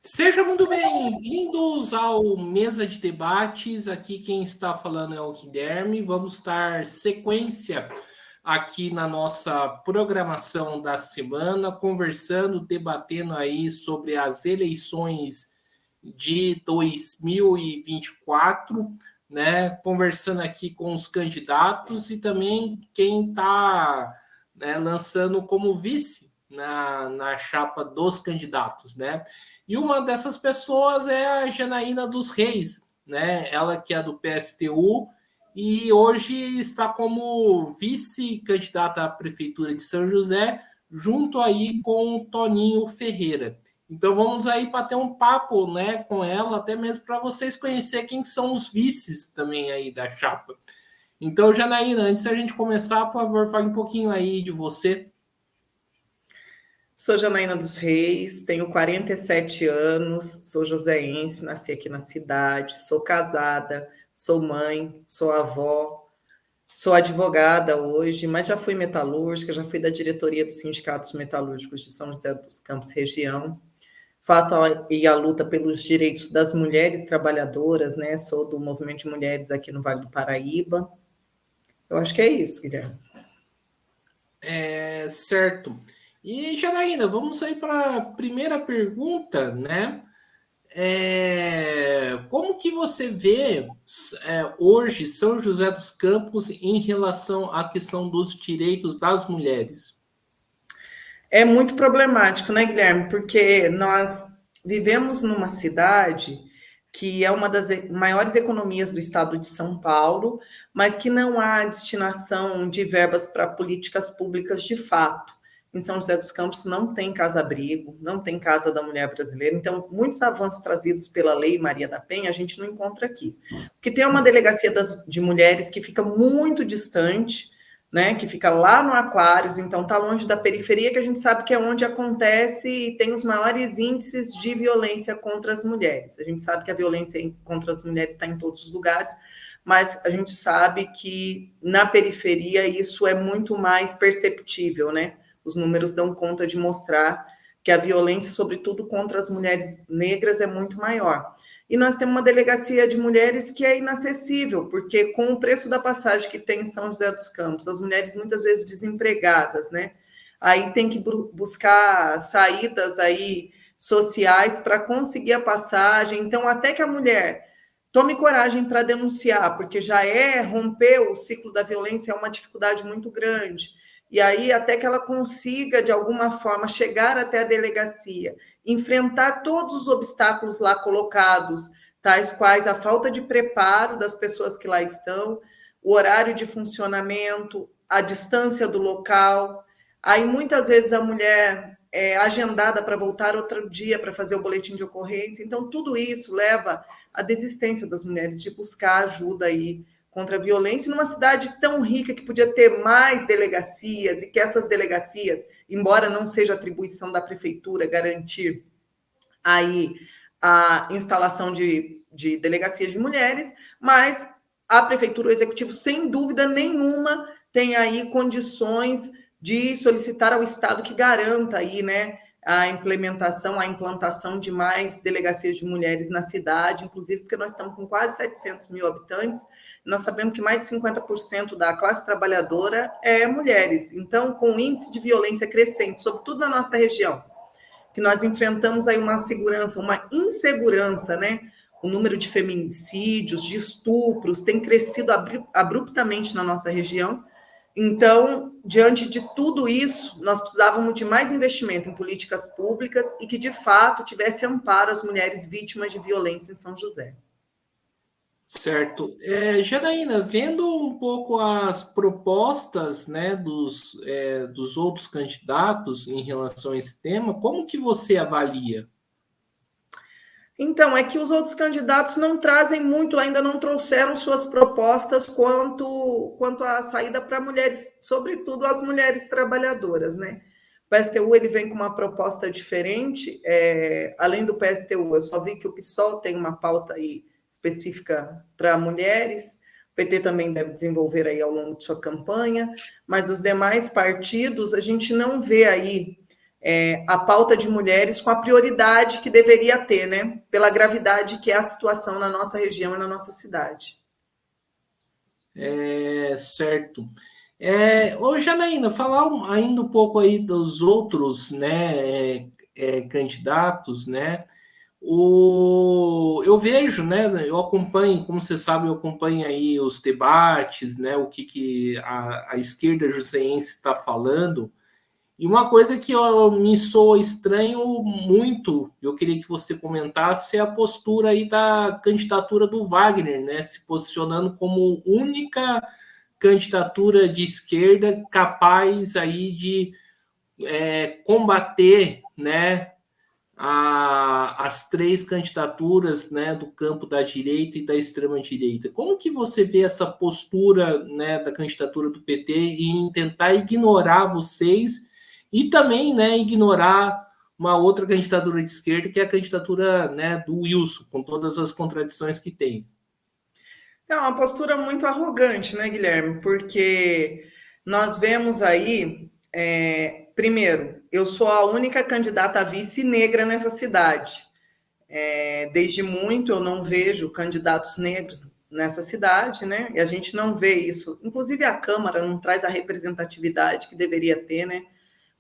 Sejam muito bem-vindos ao Mesa de Debates. Aqui quem está falando é o Guilherme. Vamos dar sequência aqui na nossa programação da semana, conversando, debatendo aí sobre as eleições de 2024, né? Conversando aqui com os candidatos e também quem está, né, lançando como vice na chapa dos candidatos, né? E uma dessas pessoas é a Janaína dos Reis, né? Ela que é do PSTU e hoje está como vice-candidata à prefeitura de São José, junto aí com o Toninho Ferreira. Então vamos aí bater um papo, né, com ela, até mesmo para vocês conhecerem quem são os vices também aí da chapa. Então, Janaína, antes da gente começar, por favor, fale um pouquinho aí de você. Sou Janaína dos Reis, tenho 47 anos, sou joseense, nasci aqui na cidade, sou casada, sou mãe, sou avó, sou advogada hoje, mas já fui metalúrgica, já fui da diretoria dos sindicatos metalúrgicos de São José dos Campos região, faço a luta pelos direitos das mulheres trabalhadoras, né? Sou do movimento de mulheres aqui no Vale do Paraíba. Eu acho que é isso, Guilherme. Certo. E, Janaína, vamos aí para a primeira pergunta, né? Como que você vê hoje São José dos Campos em relação à questão dos direitos das mulheres? É muito problemático, né, Guilherme? Porque nós vivemos numa cidade que é uma das maiores economias do estado de São Paulo, mas que não há destinação de verbas para políticas públicas de fato. Em São José dos Campos não tem casa-abrigo, não tem Casa da Mulher Brasileira, então muitos avanços trazidos pela Lei Maria da Penha a gente não encontra aqui. Porque tem uma delegacia de mulheres que fica muito distante, né, que fica lá no Aquários, então está longe da periferia, que a gente sabe que é onde acontece e tem os maiores índices de violência contra as mulheres. A gente sabe que a violência contra as mulheres está em todos os lugares, mas a gente sabe que na periferia isso é muito mais perceptível, né? Os números dão conta de mostrar que a violência, sobretudo contra as mulheres negras, é muito maior. E nós temos uma delegacia de mulheres que é inacessível, porque com o preço da passagem que tem em São José dos Campos, as mulheres muitas vezes desempregadas, né? Aí tem que buscar saídas aí sociais para conseguir a passagem. Então, até que a mulher tome coragem para denunciar, porque já romper o ciclo da violência é uma dificuldade muito grande. E aí, até que ela consiga, de alguma forma, chegar até a delegacia, enfrentar todos os obstáculos lá colocados, tais quais a falta de preparo das pessoas que lá estão, o horário de funcionamento, a distância do local. Aí, muitas vezes, a mulher é agendada para voltar outro dia para fazer o boletim de ocorrência. Então, tudo isso leva à desistência das mulheres de buscar ajuda aí contra a violência, numa cidade tão rica que podia ter mais delegacias, e que essas delegacias, embora não seja atribuição da prefeitura garantir aí a instalação de delegacias de mulheres, mas a prefeitura, o executivo, sem dúvida nenhuma, tem aí condições de solicitar ao Estado que garanta aí, né, a implantação de mais delegacias de mulheres na cidade, inclusive porque nós estamos com quase 700 mil habitantes, nós sabemos que mais de 50% da classe trabalhadora é mulheres. Então, com o índice de violência crescente, sobretudo na nossa região, que nós enfrentamos aí uma insegurança, né? O número de feminicídios, de estupros, tem crescido abruptamente na nossa região. Então, diante de tudo isso, nós precisávamos de mais investimento em políticas públicas e que, de fato, tivesse amparo às mulheres vítimas de violência em São José. Certo. Janaína, vendo um pouco as propostas, né, dos outros candidatos em relação a esse tema, como que você avalia? Então, é que os outros candidatos não trazem muito, ainda não trouxeram suas propostas quanto à saída para mulheres, sobretudo as mulheres trabalhadoras, né? O PSTU ele vem com uma proposta diferente, além do PSTU, eu só vi que o PSOL tem uma pauta aí específica para mulheres, o PT também deve desenvolver aí ao longo de sua campanha, mas os demais partidos, a gente não vê aí a pauta de mulheres com a prioridade que deveria ter, né? Pela gravidade que é a situação na nossa região e na nossa cidade. Certo. Ô, Janaína, falar ainda um pouco aí dos outros, né, candidatos, né? Eu vejo, né? Eu acompanho, como você sabe, eu acompanho aí os debates, né? O que a esquerda joseense está falando. E uma coisa que me soa estranho muito, eu queria que você comentasse, é a postura aí da candidatura do Wagner, né? Se posicionando como única candidatura de esquerda capaz aí de combater, né, as três candidaturas, né, do campo da direita e da extrema direita. Como que você vê essa postura, né, da candidatura do PT em tentar ignorar vocês e também, né, ignorar uma outra candidatura de esquerda, que é a candidatura, né, do Wilson, com todas as contradições que tem? É uma postura muito arrogante, né, Guilherme? Porque nós vemos aí, primeiro, eu sou a única candidata a vice negra nessa cidade. Desde muito eu não vejo candidatos negros nessa cidade, né? E a gente não vê isso. Inclusive a Câmara não traz a representatividade que deveria ter, né?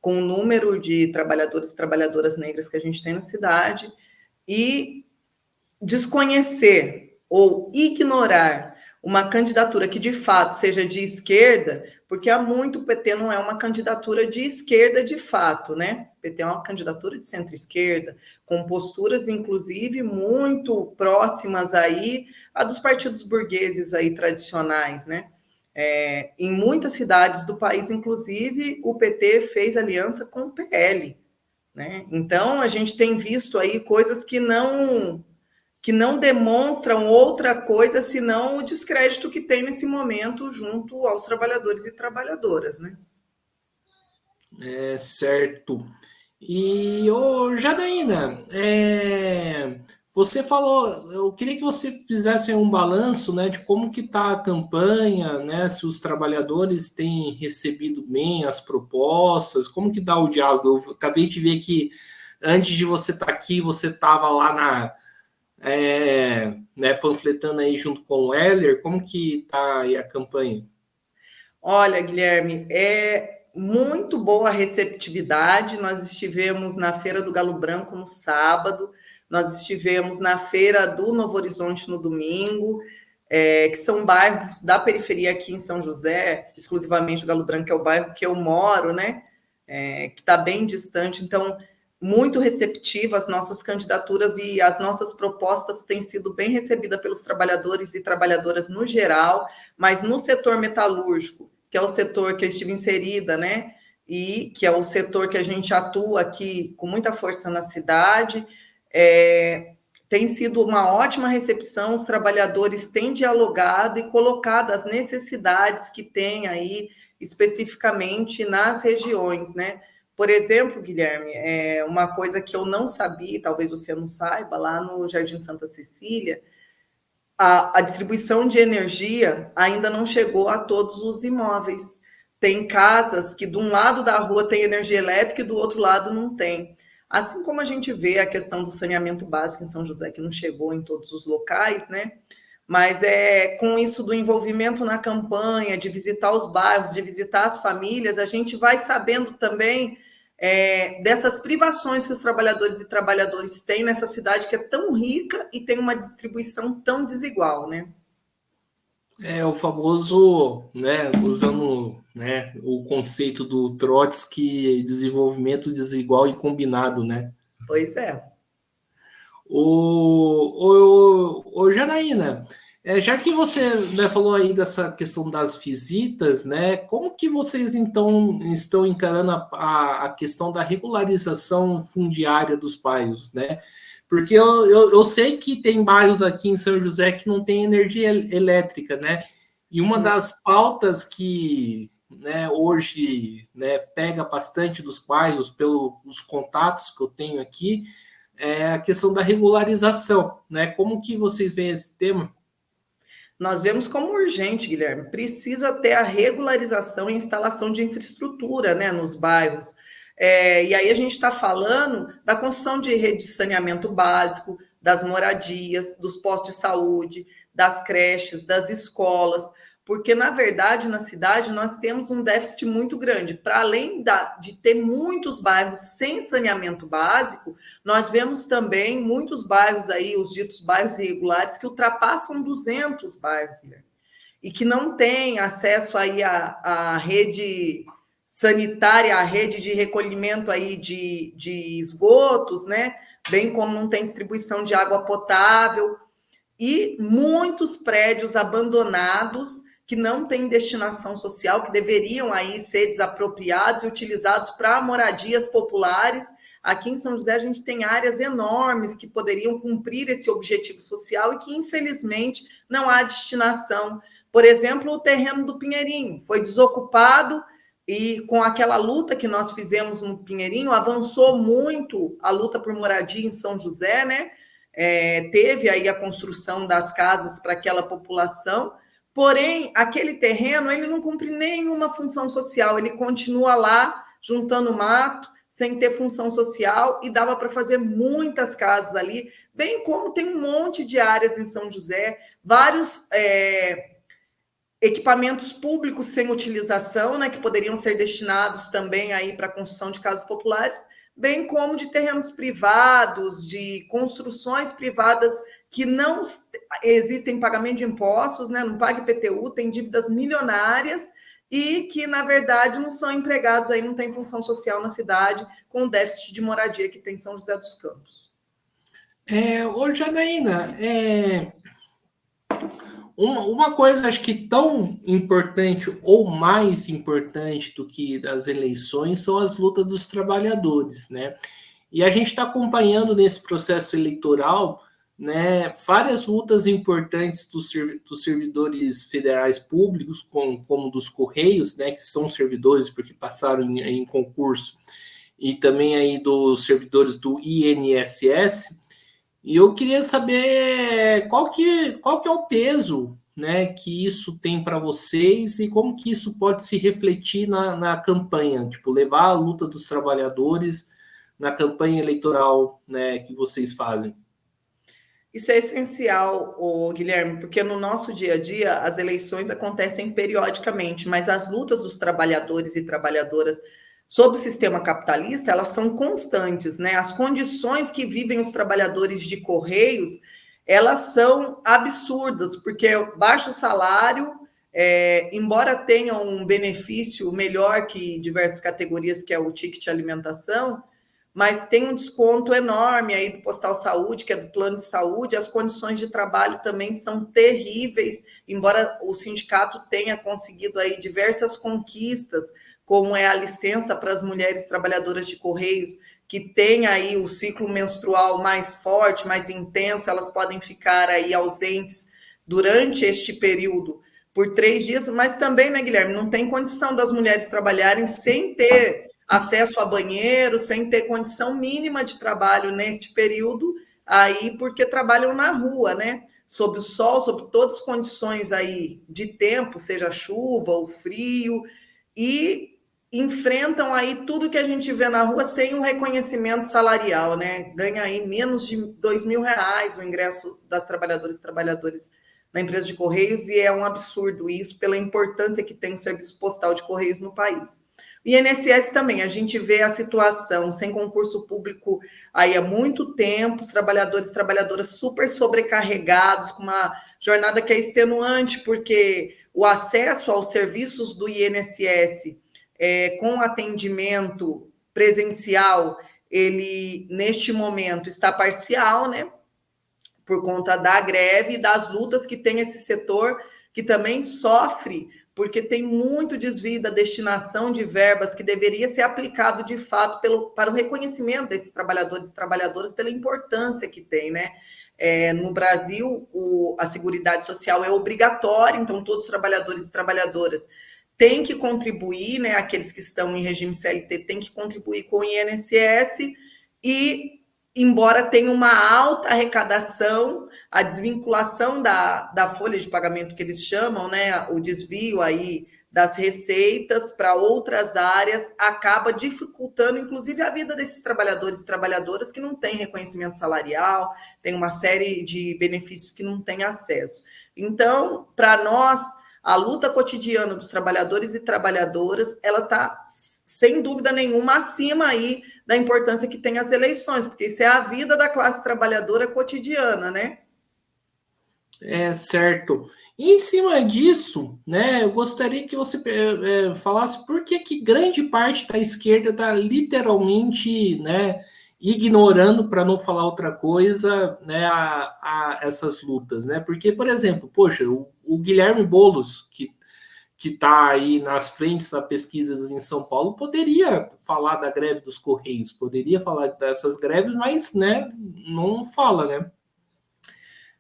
Com o número de trabalhadores e trabalhadoras negras que a gente tem na cidade. E desconhecer ou ignorar uma candidatura que de fato seja de esquerda, porque há muito o PT não é uma candidatura de esquerda de fato, né? O PT é uma candidatura de centro-esquerda, com posturas, inclusive, muito próximas aí a dos partidos burgueses aí tradicionais, né? Em muitas cidades do país, inclusive, o PT fez aliança com o PL, né? Então, a gente tem visto aí coisas que não demonstram outra coisa senão o descrédito que tem nesse momento junto aos trabalhadores e trabalhadoras, né? Certo. E, ô, Janaína, você falou, eu queria que você fizesse um balanço, né, de como que está a campanha, né, se os trabalhadores têm recebido bem as propostas, como que está o diálogo. Eu acabei de ver que antes de você estar aqui, você estava lá né, panfletando aí junto com o Heller, como que está aí a campanha? Olha, Guilherme, é muito boa a receptividade. Nós estivemos na Feira do Galo Branco no sábado, nós estivemos na Feira do Novo Horizonte no domingo, que são bairros da periferia aqui em São José, exclusivamente o Galo Branco é o bairro que eu moro, né? Que está bem distante, então muito receptiva as nossas candidaturas e as nossas propostas têm sido bem recebidas pelos trabalhadores e trabalhadoras no geral, mas no setor metalúrgico, que é o setor que eu estive inserida, né? E que é o setor que a gente atua aqui com muita força na cidade, tem sido uma ótima recepção, os trabalhadores têm dialogado e colocado as necessidades que tem aí especificamente nas regiões, né? Por exemplo, Guilherme, uma coisa que eu não sabia, talvez você não saiba, lá no Jardim Santa Cecília, a distribuição de energia ainda não chegou a todos os imóveis. Tem casas que de um lado da rua tem energia elétrica e do outro lado não tem. Assim como a gente vê a questão do saneamento básico em São José, que não chegou em todos os locais, né? Mas com isso do envolvimento na campanha, de visitar os bairros, de visitar as famílias, a gente vai sabendo também dessas privações que os trabalhadores e trabalhadoras têm nessa cidade que é tão rica e tem uma distribuição tão desigual, né? É o famoso, né, usando, né, o conceito do Trotsky, desenvolvimento desigual e combinado, né? Pois é. O Janaína, já que você, né, falou aí dessa questão das visitas, né, como que vocês então estão encarando a questão da regularização fundiária dos bairros, né? Porque eu sei que tem bairros aqui em São José que não tem energia elétrica, né? E uma das pautas que, né, hoje, né, pega bastante dos bairros pelos contatos que eu tenho aqui é a questão da regularização, né? Como que vocês veem esse tema? Nós vemos como urgente, Guilherme. Precisa ter a regularização e instalação de infraestrutura, né, nos bairros. E aí a gente está falando da construção de rede de saneamento básico, das moradias, dos postos de saúde, das creches, das escolas, porque, na verdade, na cidade nós temos um déficit muito grande. Para além de ter muitos bairros sem saneamento básico, nós vemos também muitos bairros aí, os ditos bairros irregulares, que ultrapassam 200 bairros, Guilherme, e que não têm acesso aí à rede sanitária, à rede de recolhimento aí de esgotos, né? Bem como não tem distribuição de água potável, e muitos prédios abandonados que não têm destinação social, que deveriam aí ser desapropriados e utilizados para moradias populares. Aqui em São José a gente tem áreas enormes que poderiam cumprir esse objetivo social e que, infelizmente, não há destinação. Por exemplo, o terreno do Pinheirinho foi desocupado e, com aquela luta que nós fizemos no Pinheirinho, avançou muito a luta por moradia em São José, né? Teve aí a construção das casas para aquela população, porém, aquele terreno ele não cumpre nenhuma função social, ele continua lá, juntando mato, sem ter função social, e dava para fazer muitas casas ali, bem como tem um monte de áreas em São José, vários equipamentos públicos sem utilização, né, que poderiam ser destinados também aí para a construção de casas populares, bem como de terrenos privados, de construções privadas que não existem pagamento de impostos, né, não paga IPTU, tem dívidas milionárias e que, na verdade, não são empregados, aí não tem função social na cidade, com o déficit de moradia que tem São José dos Campos. Ô, Janaína, uma coisa acho que tão importante ou mais importante do que as eleições são as lutas dos trabalhadores, né? E a gente está acompanhando nesse processo eleitoral, né, várias lutas importantes dos servidores federais públicos, como dos Correios, né, que são servidores porque passaram em concurso, e também aí dos servidores do INSS. E eu queria saber qual que é o peso, né, que isso tem para vocês e como que isso pode se refletir na campanha, tipo, levar a luta dos trabalhadores na campanha eleitoral, né, que vocês fazem. Isso é essencial, Guilherme, porque no nosso dia a dia as eleições acontecem periodicamente, mas as lutas dos trabalhadores e trabalhadoras sob o sistema capitalista, elas são constantes, né? As condições que vivem os trabalhadores de Correios, elas são absurdas, porque baixo salário, embora tenha um benefício melhor que diversas categorias, que é o ticket alimentação, mas tem um desconto enorme aí do Postal Saúde, que é do plano de saúde, as condições de trabalho também são terríveis, embora o sindicato tenha conseguido aí diversas conquistas, como é a licença para as mulheres trabalhadoras de Correios, que tem aí o ciclo menstrual mais forte, mais intenso, elas podem ficar aí ausentes durante este período por 3 dias, mas também, né, Guilherme, não tem condição das mulheres trabalharem sem ter acesso a banheiro, sem ter condição mínima de trabalho neste período, aí porque trabalham na rua, né? Sob o sol, sob todas as condições aí de tempo, seja chuva ou frio, e enfrentam aí tudo que a gente vê na rua sem um reconhecimento salarial, né? Ganha aí menos de R$ 2.000 o ingresso das trabalhadoras e trabalhadores na empresa de Correios, e é um absurdo isso pela importância que tem o serviço postal de Correios no país. O INSS também, a gente vê a situação sem concurso público aí há muito tempo, os trabalhadores e trabalhadoras super sobrecarregados, com uma jornada que é extenuante, porque o acesso aos serviços do INSS com atendimento presencial, ele, neste momento, está parcial, né? Por conta da greve e das lutas que tem esse setor, que também sofre porque tem muito desvio da destinação de verbas que deveria ser aplicado de fato para o reconhecimento desses trabalhadores e trabalhadoras pela importância que tem, né? No Brasil, a Seguridade Social é obrigatória, então todos os trabalhadores e trabalhadoras têm que contribuir, né? Aqueles que estão em regime CLT têm que contribuir com o INSS e, embora tenha uma alta arrecadação, a desvinculação da folha de pagamento que eles chamam, né, o desvio aí das receitas para outras áreas acaba dificultando, inclusive, a vida desses trabalhadores e trabalhadoras que não têm reconhecimento salarial, tem uma série de benefícios que não têm acesso. Então, para nós, a luta cotidiana dos trabalhadores e trabalhadoras, ela está, sem dúvida nenhuma, acima aí da importância que tem as eleições, porque isso é a vida da classe trabalhadora cotidiana, né? É certo. E em cima disso, né, eu gostaria que você falasse por que grande parte da esquerda está literalmente, né, ignorando, para não falar outra coisa, né, essas lutas, né? Porque, por exemplo, poxa, o Guilherme Boulos, que está aí nas frentes das pesquisas em São Paulo, poderia falar da greve dos Correios, poderia falar dessas greves, mas, né, não fala, né?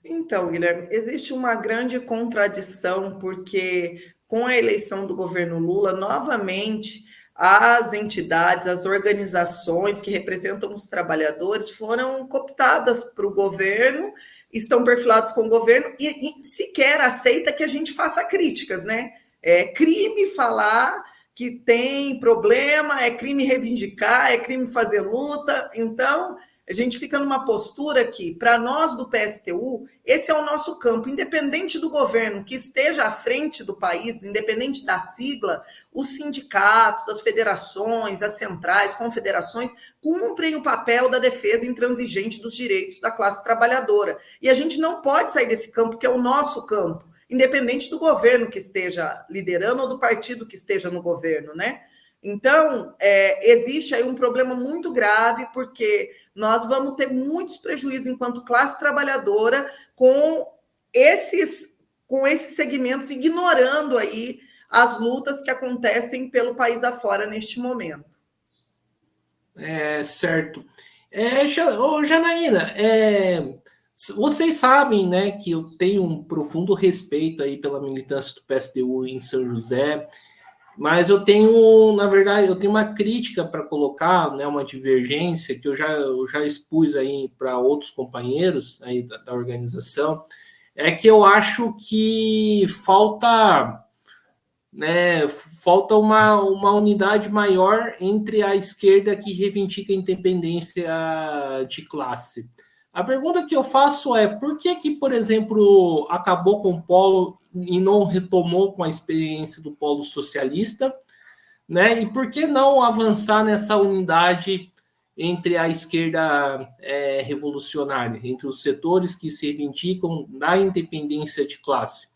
Então, Guilherme, existe uma grande contradição, porque com a eleição do governo Lula, novamente, as entidades, as organizações que representam os trabalhadores foram cooptadas para o governo, estão perfilados com o governo e sequer aceita que a gente faça críticas, né? É crime falar que tem problema, é crime reivindicar, é crime fazer luta. Então, a gente fica numa postura que, para nós do PSTU, esse é o nosso campo. Independente do governo que esteja à frente do país, independente da sigla, os sindicatos, as federações, as centrais, confederações, cumprem o papel da defesa intransigente dos direitos da classe trabalhadora. E a gente não pode sair desse campo, que é o nosso campo, independente do governo que esteja liderando ou do partido que esteja no governo, né? Então, existe aí um problema muito grave, porque nós vamos ter muitos prejuízos enquanto classe trabalhadora com esses segmentos, ignorando aí as lutas que acontecem pelo país afora neste momento. É certo. Janaína, vocês sabem, né, que eu tenho um profundo respeito aí pela militância do PSTU em São José, mas eu tenho, na verdade, eu tenho uma crítica para colocar, né, uma divergência que eu já expus aí para outros companheiros aí da organização, é que eu acho que falta, né, falta uma unidade maior entre a esquerda que reivindica a independência de classe. A pergunta que eu faço é por que, por exemplo, acabou com o polo e não retomou com a experiência do polo socialista, né? E por que não avançar nessa unidade entre a esquerda revolucionária, entre os setores que se reivindicam da independência de classe?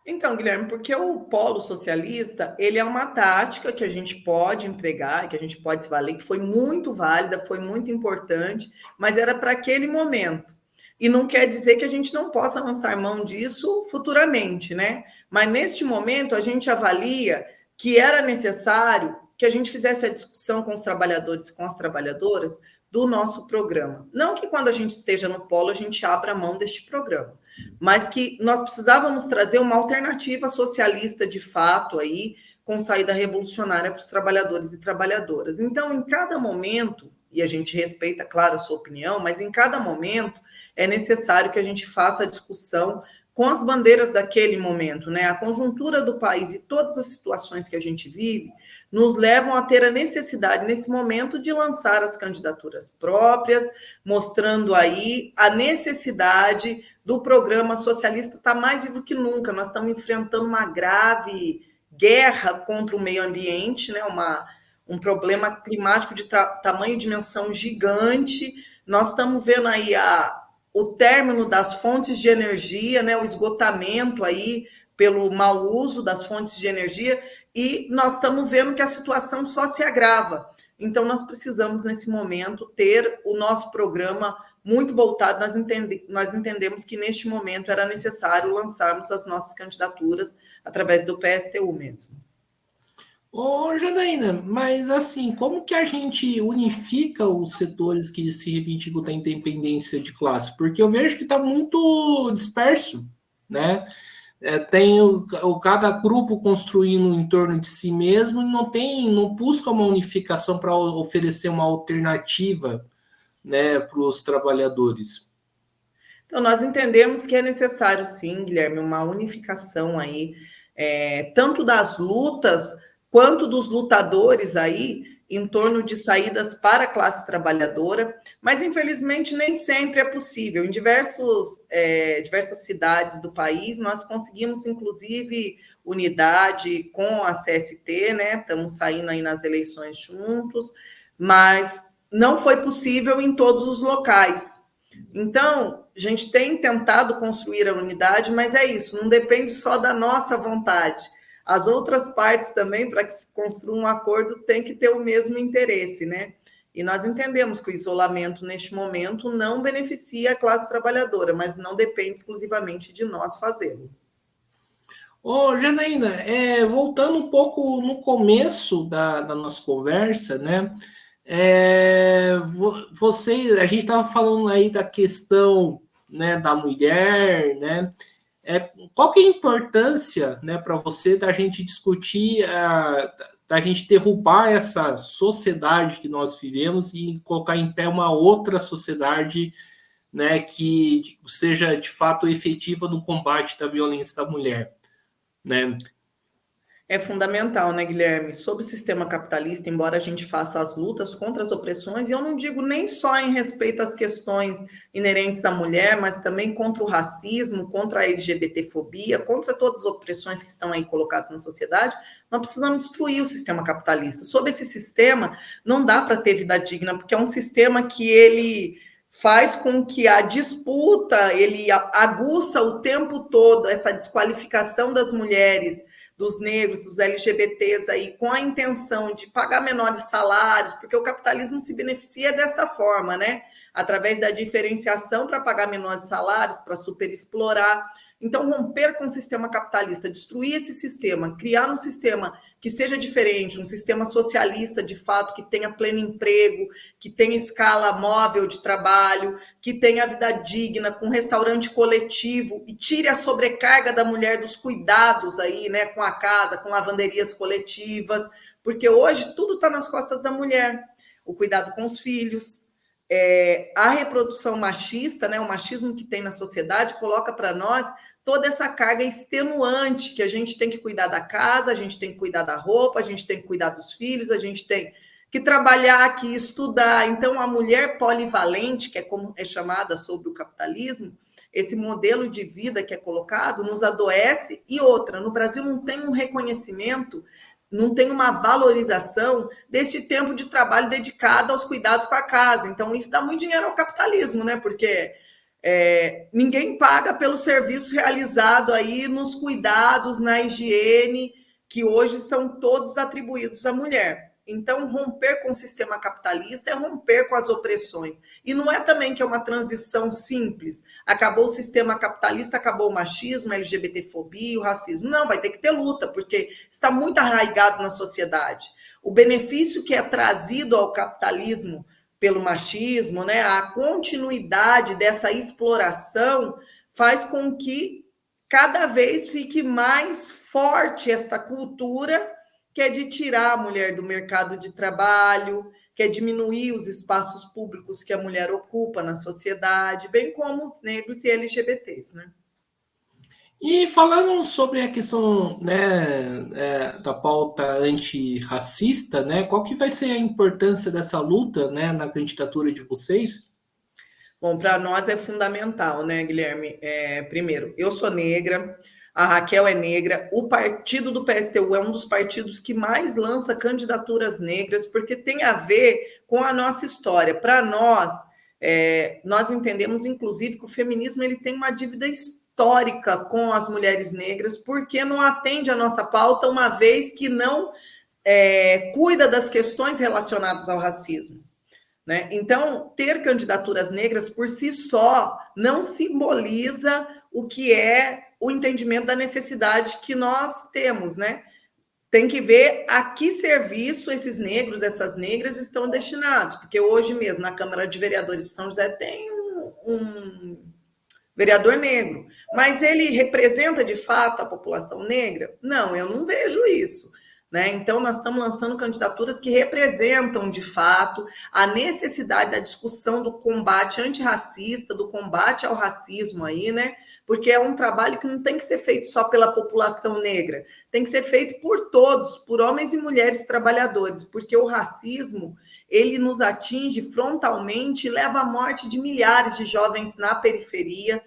Então, Guilherme, porque o polo socialista, ele é uma tática que a gente pode empregar, que a gente pode se valer, que foi muito válida, foi muito importante, mas era para aquele momento. E não quer dizer que a gente não possa lançar mão disso futuramente, né? Mas neste momento a gente avalia que era necessário que a gente fizesse a discussão com os trabalhadores e com as trabalhadoras do nosso programa. Não que quando a gente esteja no polo a gente abra mão deste programa, mas que nós precisávamos trazer uma alternativa socialista de fato aí, com saída revolucionária para os trabalhadores e trabalhadoras. Então, em cada momento, e a gente respeita, claro, a sua opinião, mas em cada momento é necessário que a gente faça a discussão com as bandeiras daquele momento, né? A conjuntura do país e todas as situações que a gente vive nos levam a ter a necessidade, nesse momento, de lançar as candidaturas próprias, mostrando aí a necessidade do programa socialista estar mais vivo que nunca. Nós estamos enfrentando uma grave guerra contra o meio ambiente, né? Um problema climático de tamanho e dimensão gigante. Nós estamos vendo aí o término das fontes de energia, né? O esgotamento aí pelo mau uso das fontes de energia, e nós estamos vendo que a situação só se agrava. Então, nós precisamos, nesse momento, ter o nosso programa muito voltado. Nós entendemos que, neste momento, era necessário lançarmos as nossas candidaturas através do PSTU mesmo. Ô, Janaína, mas assim, como que a gente unifica os setores que se reivindicam da independência de classe? Porque eu vejo que está muito disperso, né? Tem cada grupo construindo em torno de si mesmo e não busca uma unificação para oferecer uma alternativa, né, para os trabalhadores. Então, nós entendemos que é necessário, sim, Guilherme, uma unificação aí tanto das lutas quanto dos lutadores aí em torno de saídas para a classe trabalhadora, mas infelizmente nem sempre é possível. Em diversas cidades do país, nós conseguimos, inclusive, unidade com a CST, né? Estamos saindo aí nas eleições juntos, mas não foi possível em todos os locais. Então, a gente tem tentado construir a unidade, mas é isso, não depende só da nossa vontade. As outras partes também, para que se construa um acordo, tem que ter o mesmo interesse, né? E nós entendemos que o isolamento, neste momento, não beneficia a classe trabalhadora, mas não depende exclusivamente de nós fazê-lo. Ô, Janaína, voltando um pouco no começo da nossa conversa, né? A gente estava falando aí da questão, né, da mulher, né? Qual que é a importância, né, para você da gente discutir, da gente derrubar essa sociedade que nós vivemos e colocar em pé uma outra sociedade, né, que seja de fato efetiva no combate da violência da mulher, né? É fundamental, né, Guilherme? Sob o sistema capitalista, embora a gente faça as lutas contra as opressões, e eu não digo nem só em respeito às questões inerentes à mulher, mas também contra o racismo, contra a LGBTfobia, contra todas as opressões que estão aí colocadas na sociedade, nós precisamos destruir o sistema capitalista. Sob esse sistema, não dá para ter vida digna, porque é um sistema que ele faz com que a disputa, ele aguça o tempo todo essa desqualificação das mulheres, dos negros, dos LGBTs aí, com a intenção de pagar menores salários, porque o capitalismo se beneficia desta forma, né? Através da diferenciação para pagar menores salários, para superexplorar. Então, romper com o sistema capitalista, destruir esse sistema, criar um sistema que seja diferente, um sistema socialista, de fato, que tenha pleno emprego, que tenha escala móvel de trabalho, que tenha vida digna, com restaurante coletivo, e tire a sobrecarga da mulher dos cuidados aí, né, com a casa, com lavanderias coletivas, porque hoje tudo está nas costas da mulher. O cuidado com os filhos, a reprodução machista, né, o machismo que tem na sociedade, coloca para nós toda essa carga extenuante, que a gente tem que cuidar da casa, a gente tem que cuidar da roupa, a gente tem que cuidar dos filhos, a gente tem que trabalhar, que estudar. Então, a mulher polivalente, que é como é chamada sob o capitalismo, esse modelo de vida que é colocado, nos adoece. E outra, no Brasil não tem um reconhecimento, não tem uma valorização deste tempo de trabalho dedicado aos cuidados com a casa. Então, isso dá muito dinheiro ao capitalismo, né? Porque ninguém paga pelo serviço realizado aí nos cuidados, na higiene, que hoje são todos atribuídos à mulher. Então, romper com o sistema capitalista é romper com as opressões. E não é também que é uma transição simples. Acabou o sistema capitalista, acabou o machismo, a LGBTfobia, o racismo. Não, vai ter que ter luta, porque está muito arraigado na sociedade. O benefício que é trazido ao capitalismo pelo machismo, né, a continuidade dessa exploração faz com que cada vez fique mais forte esta cultura que é de tirar a mulher do mercado de trabalho, que é diminuir os espaços públicos que a mulher ocupa na sociedade, bem como os negros e LGBTs, né? E falando sobre a questão, né, da pauta antirracista, né, qual que vai ser a importância dessa luta, né, na candidatura de vocês? Bom, para nós é fundamental, né, Guilherme? Primeiro, eu sou negra, a Raquel é negra, o partido do PSTU é um dos partidos que mais lança candidaturas negras, porque tem a ver com a nossa história. Para nós, nós entendemos, inclusive, que o feminismo ele tem uma dívida histórica com as mulheres negras, porque não atende a nossa pauta, uma vez que não cuida das questões relacionadas ao racismo. Né? Então, ter candidaturas negras por si só não simboliza o que é o entendimento da necessidade que nós temos, né? Tem que ver a que serviço esses negros, essas negras estão destinados, porque hoje mesmo na Câmara de Vereadores de São José tem um vereador negro, mas ele representa de fato a população negra? Não, eu não vejo isso. Né? Então, nós estamos lançando candidaturas que representam, de fato, a necessidade da discussão do combate antirracista, do combate ao racismo aí, né? porque é um trabalho que não tem que ser feito só pela população negra, tem que ser feito por todos, por homens e mulheres trabalhadores, porque o racismo, ele nos atinge frontalmente e leva à morte de milhares de jovens na periferia.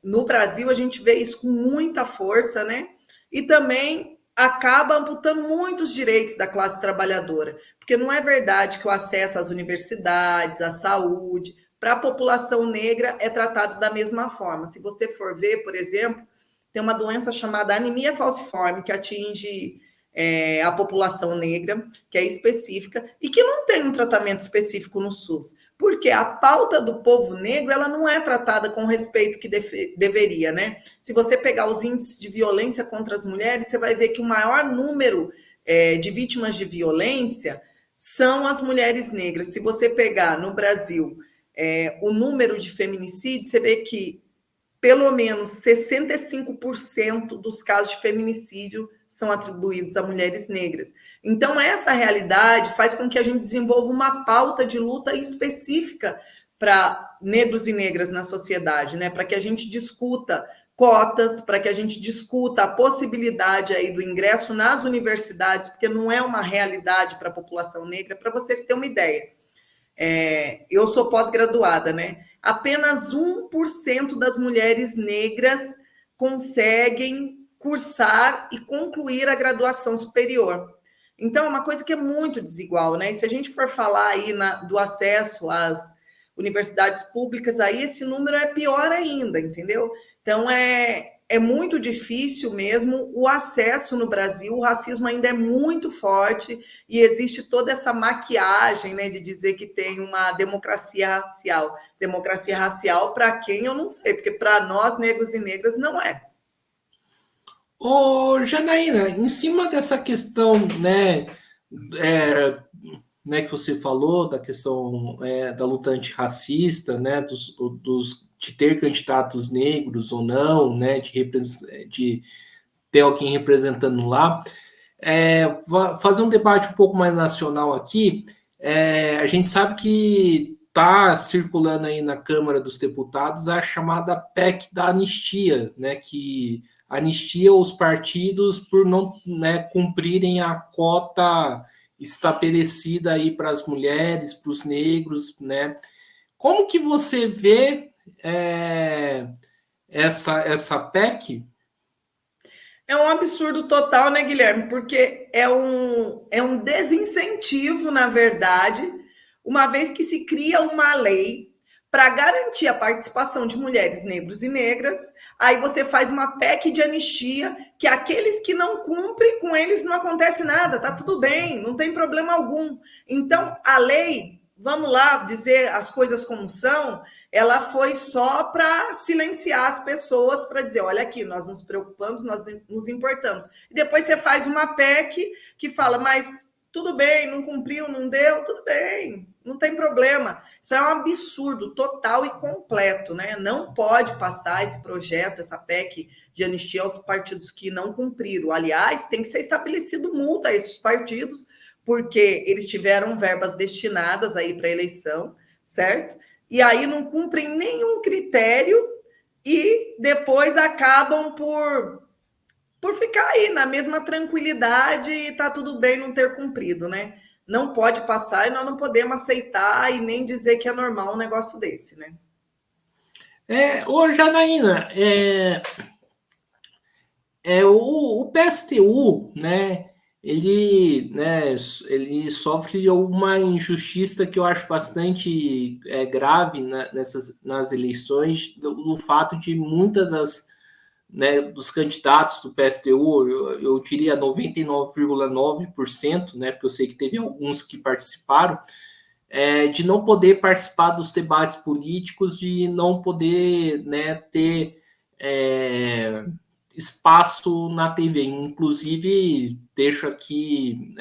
No Brasil, a gente vê isso com muita força, né? E também acaba amputando muitos direitos da classe trabalhadora, porque não é verdade que o acesso às universidades, à saúde, para a população negra é tratado da mesma forma. Se você for ver, por exemplo, tem uma doença chamada anemia falciforme, que atinge a população negra, que é específica, e que não tem um tratamento específico no SUS, porque a pauta do povo negro ela não é tratada com o respeito que deveria, né? Se você pegar os índices de violência contra as mulheres, você vai ver que o maior número de vítimas de violência são as mulheres negras. Se você pegar no Brasil o número de feminicídios, você vê que pelo menos 65% dos casos de feminicídio são atribuídos a mulheres negras. Então, essa realidade faz com que a gente desenvolva uma pauta de luta específica para negros e negras na sociedade, né? Para que a gente discuta cotas, para que a gente discuta a possibilidade aí do ingresso nas universidades, porque não é uma realidade para a população negra. Para você ter uma ideia, eu sou pós-graduada, né? Apenas 1% das mulheres negras conseguem cursar e concluir a graduação superior. Então, é uma coisa que é muito desigual, né? E se a gente for falar aí do acesso às universidades públicas, aí esse número é pior ainda, entendeu? Então, é muito difícil mesmo o acesso no Brasil, o racismo ainda é muito forte e existe toda essa maquiagem, né, de dizer que tem uma democracia racial. Democracia racial para quem eu não sei, porque para nós, negros e negras, não é. Ô, Janaína, em cima dessa questão, que você falou, da questão da luta antirracista, né, de ter candidatos negros ou não, né, de ter alguém representando lá, fazer um debate um pouco mais nacional aqui. A gente sabe que está circulando aí na Câmara dos Deputados a chamada PEC da anistia, né, que anistia os partidos por não, né, cumprirem a cota estabelecida aí para as mulheres, para os negros, né? Como que você vê essa PEC? É um absurdo total, né, Guilherme? Porque é um desincentivo, na verdade, uma vez que se cria uma lei para garantir a participação de mulheres, negros e negras, aí você faz uma PEC de anistia, que aqueles que não cumprem, com eles não acontece nada, tá tudo bem, não tem problema algum. Então, a lei, vamos lá dizer as coisas como são, ela foi só para silenciar as pessoas, para dizer, olha aqui, nós nos preocupamos, nós nos importamos. E depois você faz uma PEC que fala, mas tudo bem, não cumpriu, não deu, tudo bem, não tem problema. Isso é um absurdo total e completo, né? Não pode passar esse projeto, essa PEC de anistia aos partidos que não cumpriram. Aliás, tem que ser estabelecido multa a esses partidos, porque eles tiveram verbas destinadas aí para eleição, certo? E aí não cumprem nenhum critério e depois acabam por ficar aí na mesma tranquilidade e tá tudo bem não ter cumprido, né? Não pode passar e nós não podemos aceitar e nem dizer que é normal um negócio desse, né? Ô, Janaína, o PSTU, né, ele sofre uma injustiça que eu acho bastante grave nas eleições, do fato de muitas dos candidatos do PSTU, eu diria 99,9%, né, porque eu sei que teve alguns que participaram, de não poder participar dos debates políticos, de não poder, né, ter espaço na TV. Inclusive, deixo aqui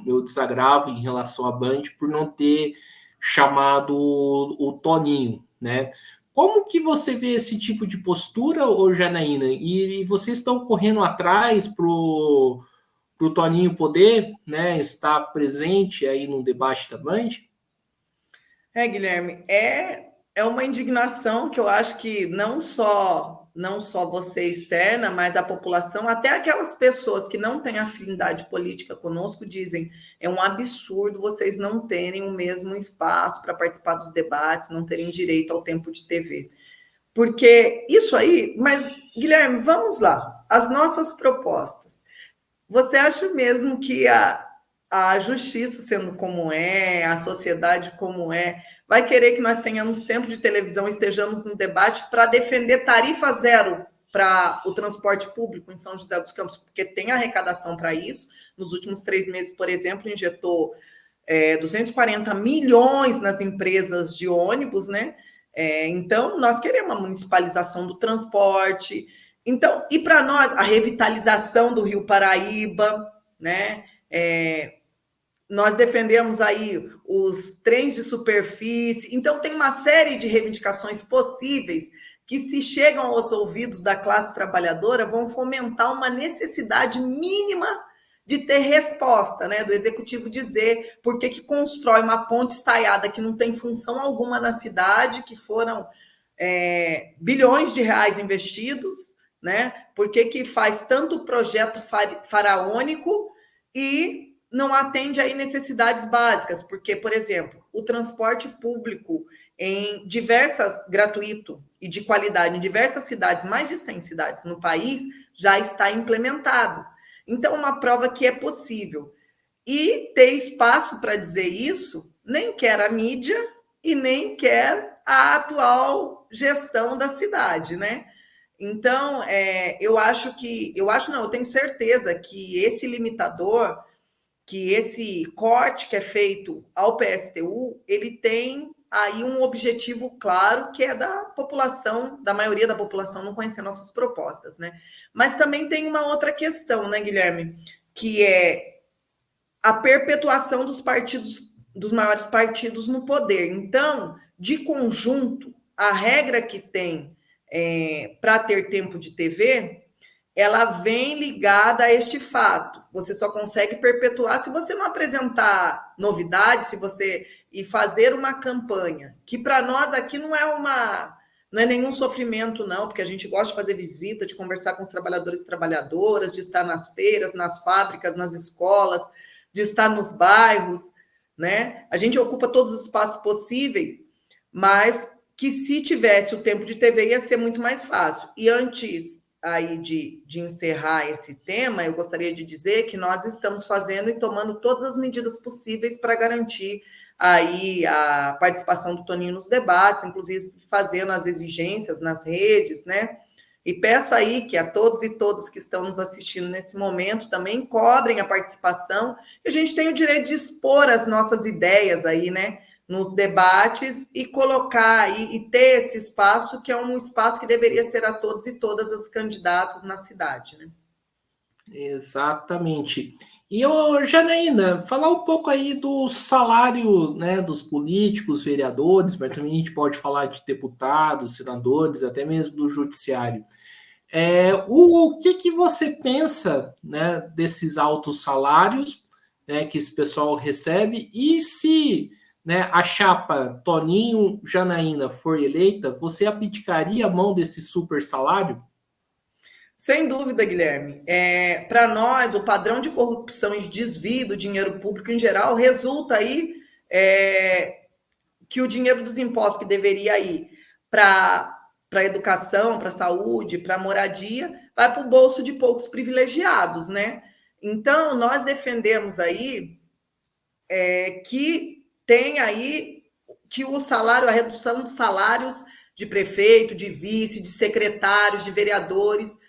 meu desagravo em relação à Band por não ter chamado o Toninho, né? Como que você vê esse tipo de postura, ô Janaína? E vocês estão correndo atrás para o Toninho poder, né, estar presente aí no debate da Band? Guilherme, É uma indignação que eu acho que não só você externa, mas a população, até aquelas pessoas que não têm afinidade política conosco, dizem: é um absurdo vocês não terem o mesmo espaço para participar dos debates, não terem direito ao tempo de TV. Porque isso aí, mas Guilherme, vamos lá, as nossas propostas. Você acha mesmo que a justiça, sendo como é, a sociedade como é, vai querer que nós tenhamos tempo de televisão e estejamos no debate para defender tarifa zero para o transporte público em São José dos Campos, porque tem arrecadação para isso. Nos últimos 3 meses, por exemplo, injetou 240 milhões nas empresas de ônibus, né? Então, nós queremos a municipalização do transporte. Então, e para nós, a revitalização do Rio Paraíba, né? Nós defendemos aí os trens de superfície. Então, tem uma série de reivindicações possíveis que, se chegam aos ouvidos da classe trabalhadora, vão fomentar uma necessidade mínima de ter resposta, né? Do executivo dizer por que constrói uma ponte estaiada que não tem função alguma na cidade, que foram bilhões de reais investidos, né? Por que faz tanto projeto faraônico e não atende aí necessidades básicas? Porque, por exemplo, o transporte público gratuito e de qualidade em diversas cidades, mais de 100 cidades no país, já está implementado. Então, uma prova que é possível. E ter espaço para dizer isso, nem quer a mídia e nem quer a atual gestão da cidade, né? Então, eu tenho certeza que esse limitador, que esse corte que é feito ao PSTU, ele tem aí um objetivo claro, que é da população, da maioria da população não conhecer nossas propostas, né? Mas também tem uma outra questão, né, Guilherme? Que é a perpetuação dos maiores partidos no poder. Então, de conjunto, a regra que tem para ter tempo de TV, ela vem ligada a este fato. Você só consegue perpetuar se você não apresentar novidades, se você e fazer uma campanha, que para nós aqui não é nenhum sofrimento, não, porque a gente gosta de fazer visita, de conversar com os trabalhadores e trabalhadoras, de estar nas feiras, nas fábricas, nas escolas, de estar nos bairros, né? A gente ocupa todos os espaços possíveis, mas que, se tivesse o tempo de TV, ia ser muito mais fácil. E antes aí de encerrar esse tema, eu gostaria de dizer que nós estamos fazendo e tomando todas as medidas possíveis para garantir aí a participação do Toninho nos debates, inclusive fazendo as exigências nas redes, né? E peço aí que a todos e todas que estão nos assistindo nesse momento também cobrem a participação. E a gente tem o direito de expor as nossas ideias aí, né, nos debates, e colocar aí e ter esse espaço, que é um espaço que deveria ser a todos e todas as candidatas na cidade, né? Exatamente. E eu, Janaína, falar um pouco aí do salário, né, dos políticos, vereadores, mas também a gente pode falar de deputados, senadores, até mesmo do judiciário. O que você pensa, né, desses altos salários, né, que esse pessoal recebe, e se, né, a chapa Toninho Janaína for eleita, você abdicaria a mão desse super salário? Sem dúvida, Guilherme. Para nós, o padrão de corrupção e de desvio do dinheiro público em geral resulta aí que o dinheiro dos impostos que deveria ir para a educação, para a saúde, para a moradia, vai para o bolso de poucos privilegiados, né? Então, nós defendemos aí que tem aí que o salário, a redução dos salários de prefeito, de vice, de secretários, de vereadores,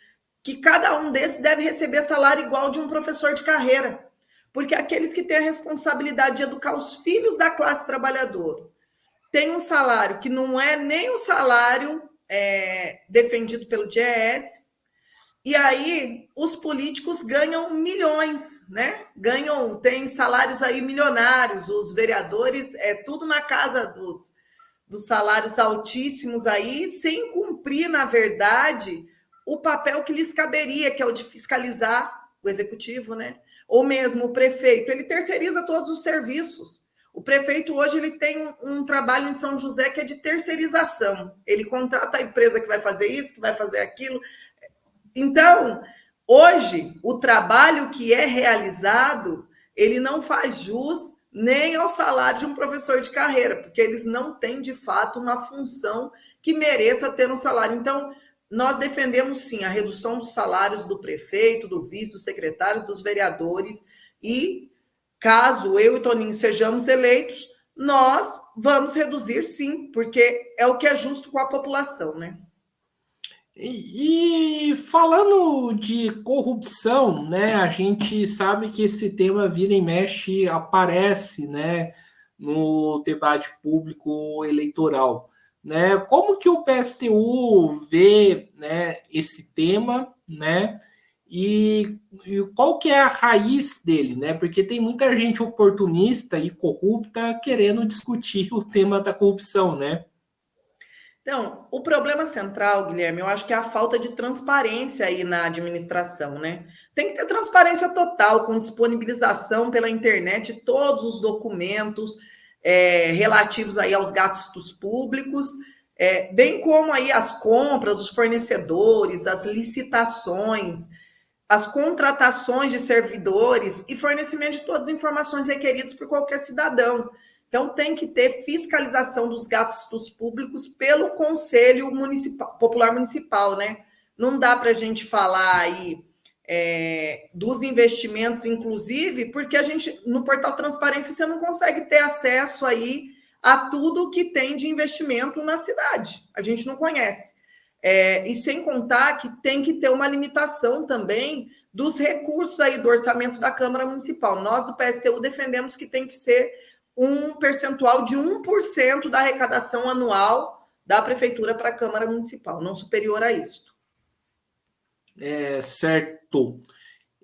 que cada um desses deve receber salário igual de um professor de carreira, porque aqueles que têm a responsabilidade de educar os filhos da classe trabalhadora têm um salário que não é nem o salário defendido pelo DIEESE, e aí os políticos ganham milhões, né? Tem salários aí milionários, os vereadores, tudo na casa dos salários altíssimos aí, sem cumprir, na verdade, o papel que lhes caberia, que é o de fiscalizar o executivo, né? Ou mesmo o prefeito, ele terceiriza todos os serviços. O prefeito hoje ele tem um trabalho em São José que é de terceirização. Ele contrata a empresa que vai fazer isso, que vai fazer aquilo. Então, hoje, o trabalho que é realizado, ele não faz jus nem ao salário de um professor de carreira, porque eles não têm, de fato, uma função que mereça ter um salário. Então, nós defendemos, sim, a redução dos salários do prefeito, do vice, dos secretários, dos vereadores, e caso eu e Toninho sejamos eleitos, nós vamos reduzir, sim, porque é o que é justo com a população, né? E falando de corrupção, né, a gente sabe que esse tema vira e mexe aparece, né, no debate público eleitoral, né? Como que o PSTU vê, né, esse tema, né? E qual que é a raiz dele, né? Porque tem muita gente oportunista e corrupta querendo discutir o tema da corrupção, né? Então, o problema central, Guilherme, eu acho que é a falta de transparência aí na administração, né? Tem que ter transparência total, com disponibilização pela internet de todos os documentos relativos aí aos gastos públicos, bem como aí as compras, os fornecedores, as licitações, as contratações de servidores e fornecimento de todas as informações requeridas por qualquer cidadão. Então, tem que ter fiscalização dos gastos públicos pelo Conselho Popular Municipal, né? Não dá para a gente falar aí dos investimentos, inclusive, porque a gente, no portal Transparência, você não consegue ter acesso aí a tudo que tem de investimento na cidade. A gente não conhece. E sem contar que tem que ter uma limitação também dos recursos aí do orçamento da Câmara Municipal. Nós, do PSTU, defendemos que tem que ser um percentual de 1% da arrecadação anual da Prefeitura para a Câmara Municipal, não superior a isso. Certo.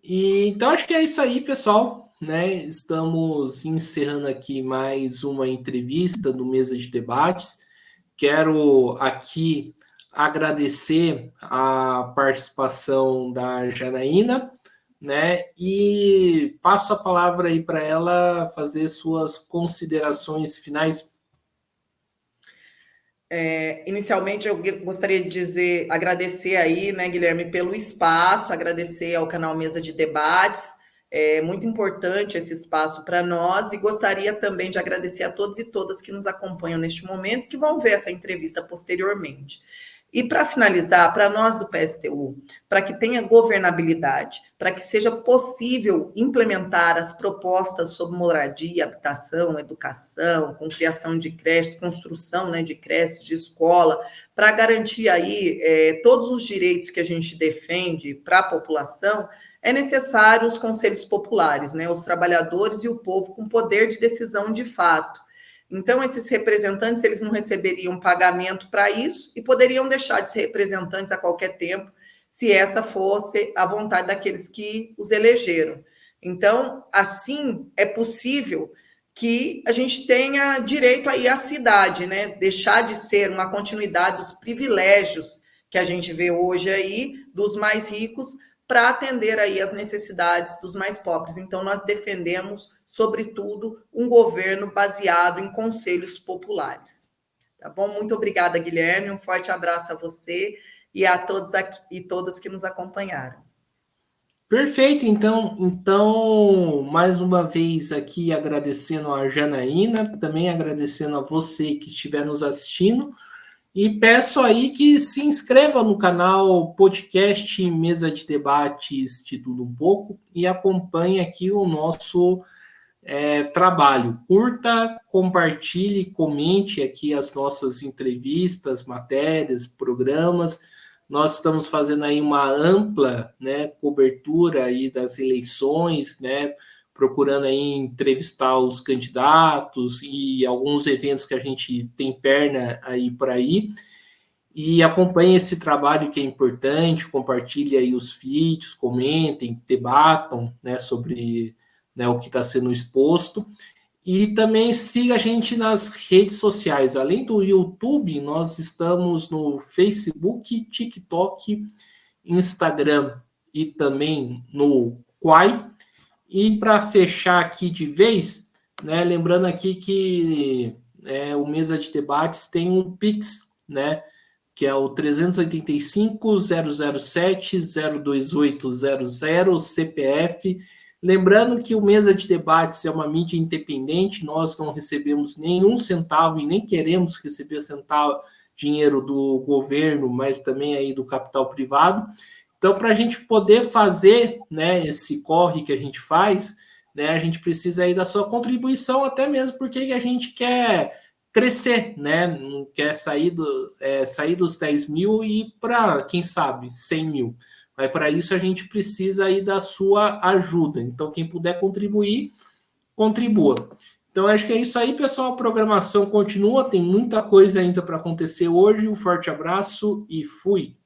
Então, acho que é isso aí, pessoal, né? Estamos encerrando aqui mais uma entrevista do Mesa de Debates. Quero aqui agradecer a participação da Janaína, né? E passo a palavra aí para ela fazer suas considerações finais. Inicialmente, eu gostaria de agradecer aí, né, Guilherme, pelo espaço, agradecer ao canal Mesa de Debates. É muito importante esse espaço para nós, e gostaria também de agradecer a todos e todas que nos acompanham neste momento, que vão ver essa entrevista posteriormente. E para finalizar, para nós do PSTU, para que tenha governabilidade, para que seja possível implementar as propostas sobre moradia, habitação, educação, com criação de creches, construção, né, de creches, de escola, para garantir aí todos os direitos que a gente defende para a população, é necessário os conselhos populares, né, os trabalhadores e o povo com poder de decisão de fato. Então, esses representantes, eles não receberiam pagamento para isso e poderiam deixar de ser representantes a qualquer tempo, se essa fosse a vontade daqueles que os elegeram. Então, assim, é possível que a gente tenha direito aí à cidade, né? Deixar de ser uma continuidade dos privilégios que a gente vê hoje aí, dos mais ricos, para atender aí as necessidades dos mais pobres. Então, nós defendemos, sobretudo, um governo baseado em conselhos populares. Tá bom? Muito obrigada, Guilherme. Um forte abraço a você e a todos aqui, e todas que nos acompanharam. Perfeito, então, mais uma vez aqui agradecendo a Janaína, também agradecendo a você que estiver nos assistindo, e peço aí que se inscreva no canal podcast Mesa de Debates de Tudo Um Pouco e acompanhe aqui o nosso trabalho. Curta, compartilhe, comente aqui as nossas entrevistas, matérias, programas. Nós estamos fazendo aí uma ampla, né, cobertura aí das eleições, né, procurando aí entrevistar os candidatos e alguns eventos que a gente tem perna aí por aí. E acompanhe esse trabalho que é importante, compartilhe aí os vídeos, comentem, debatam, né, sobre, né, o que está sendo exposto. E também siga a gente nas redes sociais. Além do YouTube, nós estamos no Facebook, TikTok, Instagram e também no Quai. E para fechar aqui de vez, né? Lembrando aqui que o Mesa de Debates tem um Pix, né? Que é o 385-007-02800 CPF. Lembrando que o Mesa de Debates é uma mídia independente, nós não recebemos nenhum centavo e nem queremos receber centavo, dinheiro do governo, mas também aí do capital privado. Então, para a gente poder fazer, né, esse corre que a gente faz, né, a gente precisa aí da sua contribuição, até mesmo porque a gente quer crescer, né? Não quer sair dos 10 mil e ir para, quem sabe, 100 mil. Mas para isso a gente precisa aí da sua ajuda. Então, quem puder contribuir, contribua. Então, acho que é isso aí, pessoal. A programação continua, tem muita coisa ainda para acontecer hoje. Um forte abraço e fui!